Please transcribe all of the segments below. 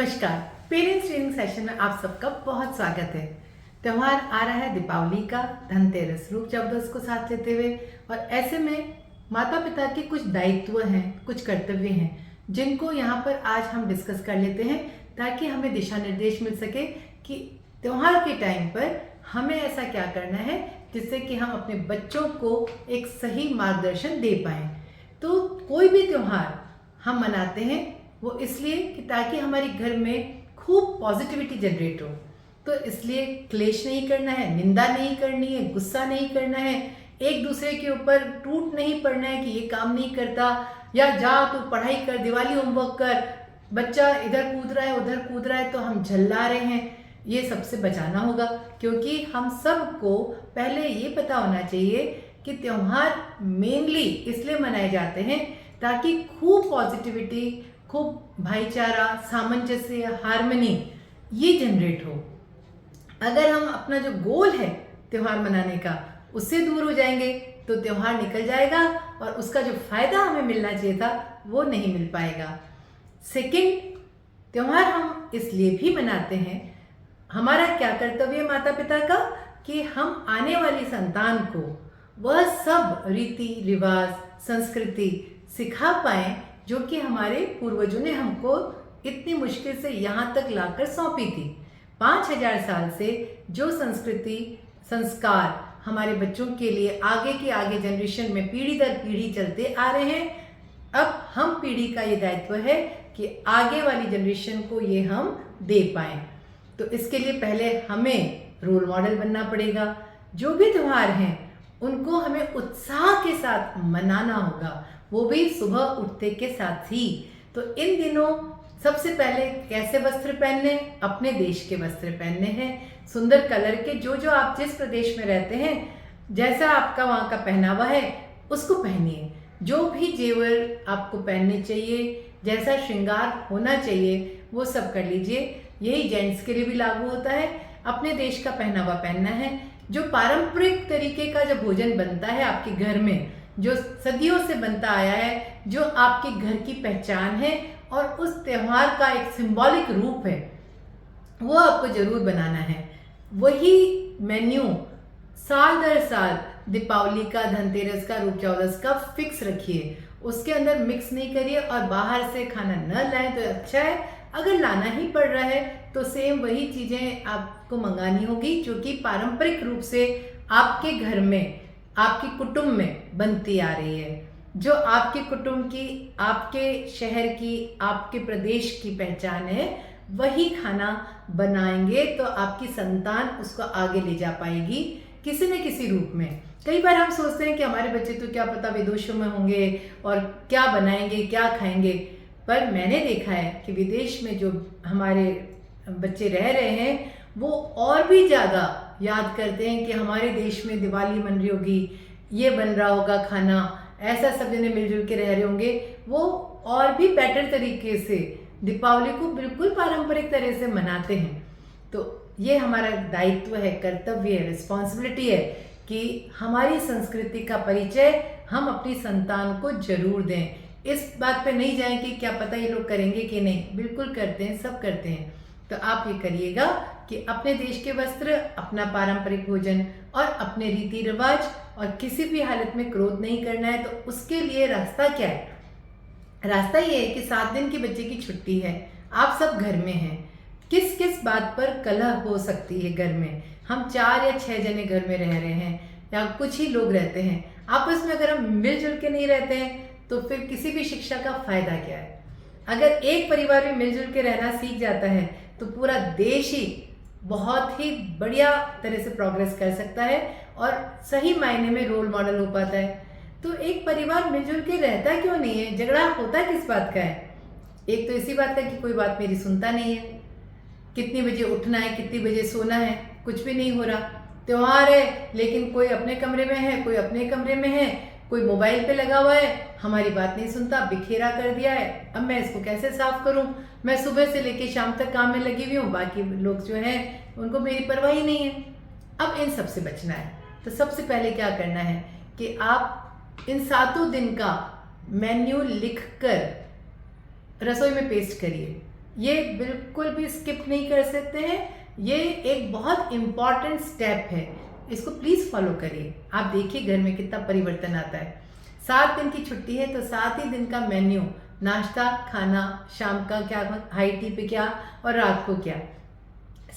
नमस्कार। Parents training session में आप सबका बहुत स्वागत है। त्यौहार आ रहा है दीपावली का, धनतेरस, रूप चौदस को साथ लेते हुए, और ऐसे में माता पिता के कुछ दायित्व हैं, कुछ कर्तव्य हैं जिनको यहाँ पर आज हम डिस्कस कर लेते हैं ताकि हमें दिशा निर्देश मिल सके कि त्यौहार के टाइम पर हमें ऐसा क्या करना है जिससे कि हम अपने बच्चों को एक सही मार्गदर्शन दे पाएँ। तो कोई भी त्यौहार हम मनाते हैं वो इसलिए कि ताकि हमारे घर में खूब पॉजिटिविटी जनरेट हो। तो इसलिए क्लेश नहीं करना है, निंदा नहीं करनी है, गुस्सा नहीं करना है, एक दूसरे के ऊपर टूट नहीं पड़ना है कि ये काम नहीं करता या जा तू पढ़ाई कर, दिवाली होमवर्क कर, बच्चा इधर कूद रहा है उधर कूद रहा है तो हम झल्ला रहे हैं। ये सबसे बचाना होगा, क्योंकि हम सबको पहले ये पता होना चाहिए कि त्यौहार मेनली इसलिए मनाए जाते हैं ताकि खूब पॉजिटिविटी, खूब भाईचारा, सामंजस्य, हार्मनी ये जनरेट हो। अगर हम अपना जो गोल है त्यौहार मनाने का उससे दूर हो जाएंगे तो त्यौहार निकल जाएगा और उसका जो फायदा हमें मिलना चाहिए था वो नहीं मिल पाएगा। सेकंड, त्यौहार हम इसलिए भी मनाते हैं, हमारा क्या कर्तव्य है माता पिता का कि हम आने वाली संतान को वह सब रीति रिवाज, संस्कृति सिखा पाएं जो कि हमारे पूर्वजों ने हमको इतनी मुश्किल से यहाँ तक लाकर सौंपी थी। 5000 साल से जो संस्कृति संस्कार हमारे बच्चों के लिए आगे के आगे जनरेशन में पीढ़ी दर पीढ़ी चलते आ रहे हैं, अब हम पीढ़ी का ये दायित्व है कि आगे वाली जनरेशन को ये हम दे पाएं। तो इसके लिए पहले हमें रोल मॉडल बनना पड़ेगा। जो भी त्यौहार हैं उनको हमें उत्साह के साथ मनाना होगा, वो भी सुबह उठते के साथ ही। तो इन दिनों सबसे पहले कैसे वस्त्र पहनने? अपने देश के वस्त्र पहनने हैं, सुंदर कलर के, जो जो आप जिस प्रदेश में रहते हैं जैसा आपका वहाँ का पहनावा है उसको पहनिए। जो भी जेवर आपको पहनने चाहिए, जैसा श्रृंगार होना चाहिए वो सब कर लीजिए। यही जेंट्स के लिए भी लागू होता है। अपने देश का पहनावा पहनना है। जो पारंपरिक तरीके का जो भोजन बनता है आपके घर में, जो सदियों से बनता आया है, जो आपके घर की पहचान है और उस त्यौहार का एक सिंबॉलिक रूप है, वो आपको जरूर बनाना है। वही मेन्यू साल दर साल दीपावली का, धनतेरस का, रूप चौदस का फिक्स रखिए, उसके अंदर मिक्स नहीं करिए और बाहर से खाना न लाएं तो अच्छा है। अगर लाना ही पड़ रहा है तो सेम वही चीज़ें आपको मंगानी होगी जो कि पारंपरिक रूप से आपके घर में, आपके कुटुंब में बनती आ रही है, जो आपके कुटुंब की, आपके शहर की, आपके प्रदेश की पहचान है। वही खाना बनाएंगे तो आपकी संतान उसको आगे ले जा पाएगी किसी न किसी रूप में। कई बार हम सोचते हैं कि हमारे बच्चे तो क्या पता विदेशों में होंगे और क्या बनाएंगे, क्या खाएंगे, पर मैंने देखा है कि विदेश में जो हमारे बच्चे रह रहे हैं वो और भी ज़्यादा याद करते हैं कि हमारे देश में दिवाली मन रही होगी, ये बन रहा होगा खाना, ऐसा सब जने मिलजुल के रह रहे होंगे। वो और भी बेटर तरीके से दीपावली को बिल्कुल पारंपरिक तरह से मनाते हैं। तो ये हमारा दायित्व है, कर्तव्य है, रिस्पॉन्सिबिलिटी है कि हमारी संस्कृति का परिचय हम अपनी संतान को जरूर दें। इस बात पे नहीं जाएं कि क्या पता ये लोग करेंगे कि नहीं, बिल्कुल करते हैं, सब करते हैं। तो आप ये करिएगा कि अपने देश के वस्त्र, अपना पारंपरिक भोजन और अपने रीति रिवाज, और किसी भी हालत में क्रोध नहीं करना है। तो उसके लिए रास्ता क्या है? रास्ता ये है कि 7 दिन की बच्चे की छुट्टी है, आप सब घर में हैं। किस किस बात पर कलह हो सकती है घर में? हम 4 या 6 जने घर में रह रहे हैं या कुछ ही लोग रहते हैं, आपस में अगर हम मिलजुल के नहीं रहते हैं तो फिर किसी भी शिक्षा का फायदा क्या है? अगर एक परिवार में मिलजुल के रहना सीख जाता है तो पूरा देश ही बहुत ही बढ़िया तरह से प्रोग्रेस कर सकता है और सही मायने में रोल मॉडल हो पाता है। तो एक परिवार मिलजुल के रहता क्यों नहीं है? झगड़ा होता किस बात का है? एक तो इसी बात का कि कोई बात मेरी सुनता नहीं है, कितनी बजे उठना है, कितनी बजे सोना है, कुछ भी नहीं हो रहा। त्योहार है लेकिन कोई अपने कमरे में है, कोई अपने कमरे में है, कोई मोबाइल पे लगा हुआ है, हमारी बात नहीं सुनता, बिखेरा कर दिया है। अब मैं इसको कैसे साफ करूं? मैं सुबह से लेके शाम तक काम में लगी हुई हूँ, बाकी लोग जो हैं उनको मेरी परवाह ही नहीं है। अब इन सब से बचना है तो सबसे पहले क्या करना है कि आप इन 7 दिन का मेन्यू लिख कर रसोई में पेस्ट करिए। ये बिल्कुल भी स्किप नहीं कर सकते हैं। ये एक बहुत इम्पॉर्टेंट स्टेप है, इसको प्लीज़ फॉलो करिए। आप देखिए घर में कितना परिवर्तन आता है। 7 दिन की छुट्टी है तो 7 ही दिन का मेन्यू, नाश्ता, खाना, शाम का क्या, हाई टी पे क्या और रात को क्या,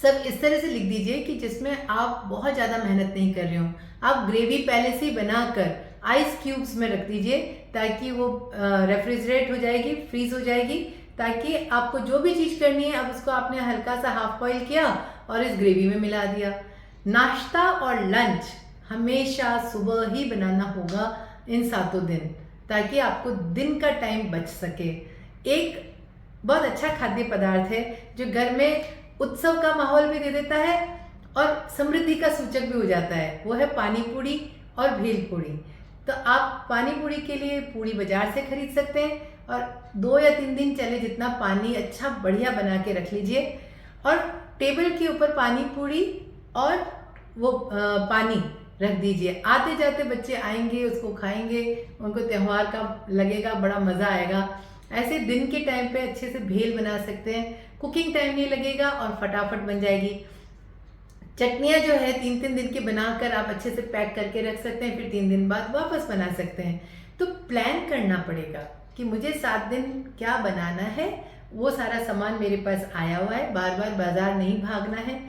सब इस तरह से लिख दीजिए कि जिसमें आप बहुत ज़्यादा मेहनत नहीं कर रहे हो। आप ग्रेवी पहले से ही बनाकर आइस क्यूब्स में रख दीजिए ताकि वो रेफ्रिजरेट हो जाएगी, फ्रीज हो जाएगी, ताकि आपको जो भी चीज़ करनी है अब उसको आपने हल्का सा हाफ बॉईल किया और इस ग्रेवी में मिला दिया। नाश्ता और लंच हमेशा सुबह ही बनाना होगा इन 7 दिन, ताकि आपको दिन का टाइम बच सके। एक बहुत अच्छा खाद्य पदार्थ है जो घर में उत्सव का माहौल भी दे देता है और समृद्धि का सूचक भी हो जाता है, वो है पानी पूड़ी और भेल पूड़ी। तो आप पानी पूड़ी के लिए पूड़ी बाजार से खरीद सकते हैं और 2 या 3 दिन चले जितना पानी अच्छा बढ़िया बना के रख लीजिए और टेबल के ऊपर पानी पूड़ी और वो पानी रख दीजिए। आते जाते बच्चे आएंगे, उसको खाएंगे, उनको त्यौहार का लगेगा, बड़ा मज़ा आएगा। ऐसे दिन के टाइम पे अच्छे से भेल बना सकते हैं, कुकिंग टाइम नहीं लगेगा और फटाफट बन जाएगी। चटनियाँ जो है 3-3 दिन की बनाकर आप अच्छे से पैक करके रख सकते हैं, फिर 3 दिन बाद वापस बना सकते हैं। तो प्लान करना पड़ेगा कि मुझे 7 दिन क्या बनाना है, वो सारा सामान मेरे पास आया हुआ है, बार बार बाजार नहीं भागना है।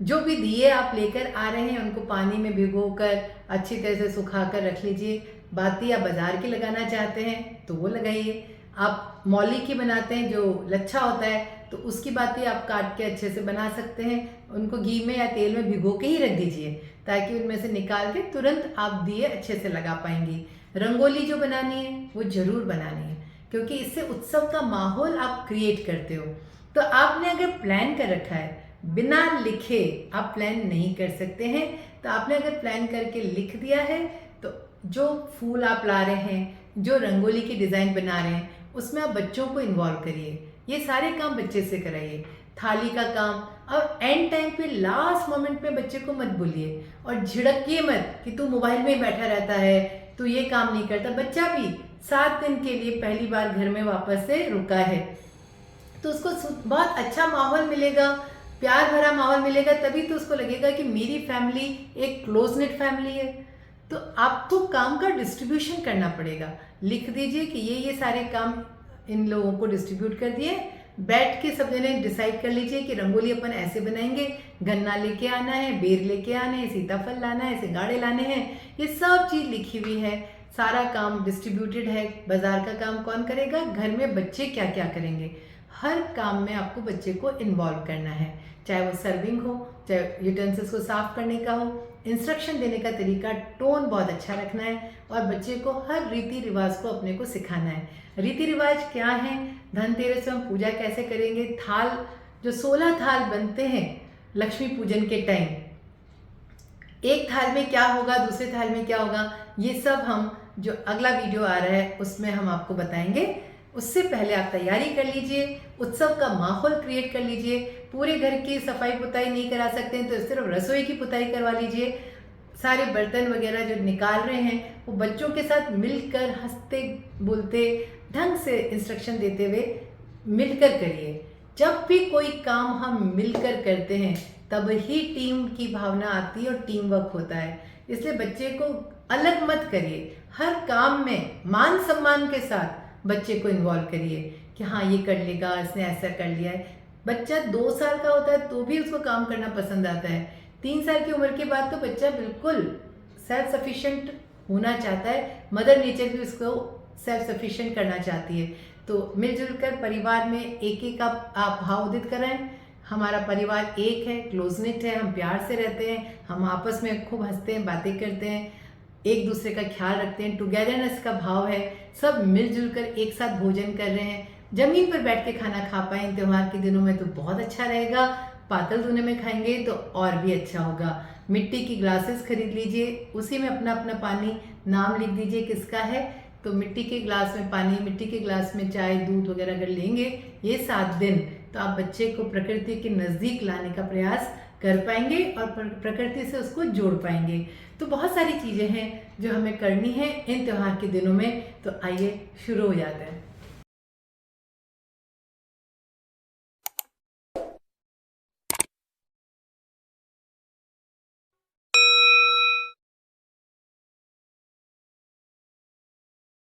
जो भी दिए आप लेकर आ रहे हैं उनको पानी में भिगोकर अच्छी तरह से सुखाकर रख लीजिए। बाती आप बाजार की लगाना चाहते हैं तो वो लगाइए। आप मौली की बनाते हैं जो लच्छा होता है तो उसकी बाती आप काट के अच्छे से बना सकते हैं। उनको घी में या तेल में भिगो के ही रख दीजिए ताकि उनमें से निकाल के तुरंत आप दिए अच्छे से लगा पाएंगी। रंगोली जो बनानी है वो जरूर बनानी है क्योंकि इससे उत्सव का माहौल आप क्रिएट करते हो। तो आपने अगर प्लान कर रखा है, बिना लिखे आप प्लान नहीं कर सकते हैं, तो आपने अगर प्लान करके लिख दिया है तो जो फूल आप ला रहे हैं, जो रंगोली की डिज़ाइन बना रहे हैं, उसमें आप बच्चों को इन्वॉल्व करिए। ये सारे काम बच्चे से कराइए, थाली का काम, और एंड टाइम पे लास्ट मोमेंट पे बच्चे को मत बोलिए और झिड़किए मत कि तू मोबाइल में बैठा रहता है, तू ये काम नहीं करता। बच्चा भी 7 दिन के लिए पहली बार घर में वापस से रुका है तो उसको बहुत अच्छा माहौल मिलेगा, प्यार भरा माहौल मिलेगा, तभी तो उसको लगेगा कि मेरी फैमिली एक क्लोज नेट फैमिली है। तो आपको काम का डिस्ट्रीब्यूशन करना पड़ेगा। लिख दीजिए कि ये सारे काम इन लोगों को डिस्ट्रीब्यूट कर दिए। बैठ के सब जने डिसाइड कर लीजिए कि रंगोली अपन ऐसे बनाएंगे, गन्ना लेके आना है, बेर लेके आने हैं, सीताफल लाना है, सिंगाड़े लाने हैं, ये सब चीज़ लिखी हुई है। सारा काम डिस्ट्रीब्यूटेड है। बाजार का काम कौन करेगा, घर में बच्चे क्या क्या करेंगे, हर काम में आपको बच्चे को इन्वॉल्व करना है, चाहे वो सर्विंग हो, चाहे यूटेंसिल्स को साफ करने का हो। इंस्ट्रक्शन देने का तरीका, टोन बहुत अच्छा रखना है और बच्चे को हर रीति रिवाज को अपने को सिखाना है। रीति रिवाज क्या है, धनतेरस में हम पूजा कैसे करेंगे, थाल जो 16 थाल बनते हैं लक्ष्मी पूजन के टाइम, एक थाल में क्या होगा, दूसरे थाल में क्या होगा, ये सब हम जो अगला वीडियो आ रहा है उसमें हम आपको बताएंगे। उससे पहले आप तैयारी कर लीजिए, उत्सव का माहौल क्रिएट कर लीजिए। पूरे घर की सफाई पुताई नहीं करा सकते हैं तो सिर्फ रसोई की पुताई करवा लीजिए। सारे बर्तन वगैरह जो निकाल रहे हैं वो बच्चों के साथ मिलकर हंसते बोलते ढंग से इंस्ट्रक्शन देते हुए मिलकर करिए। जब भी कोई काम हम मिलकर करते हैं तब ही टीम की भावना आती है और टीम वर्क होता है। इसलिए बच्चे को अलग मत करिए, हर काम में मान सम्मान के साथ बच्चे को इन्वॉल्व करिए कि हाँ ये कर लेगा, इसने ऐसा कर लिया है। बच्चा 2 साल का होता है तो भी उसको काम करना पसंद आता है। 3 साल की उम्र के बाद तो बच्चा बिल्कुल सेल्फ सफिशिएंट होना चाहता है। मदर नेचर भी उसको सेल्फ सफिशिएंट करना चाहती है। तो मिलजुल कर परिवार में एक एक आप भाव उदित कराएं। हमारा परिवार एक है, क्लोजनेट है, हम प्यार से रहते हैं, हम आपस में खूब हंसते हैं, बातें करते हैं, एक दूसरे का ख्याल रखते हैं, टुगेदरनेस का भाव है, सब मिलजुल कर एक साथ भोजन कर रहे हैं। जमीन पर बैठ के खाना खा पाए त्योहार के दिनों में तो बहुत अच्छा रहेगा। पातल धुने में खाएंगे तो और भी अच्छा होगा। मिट्टी की ग्लासेस खरीद लीजिए, उसी में अपना अपना पानी नाम लिख दीजिए किसका है। तो मिट्टी के ग्लास में पानी, मिट्टी के ग्लास में चाय दूध वगैरह अगर लेंगे ये 7 दिन तो आप बच्चे को प्रकृति के नज़दीक लाने का प्रयास कर पाएंगे और प्रकृति से उसको जोड़ पाएंगे। तो बहुत सारी चीज़ें हैं जो हमें करनी है इन त्योहार के दिनों में। तो आइए शुरू हो जाते हैं।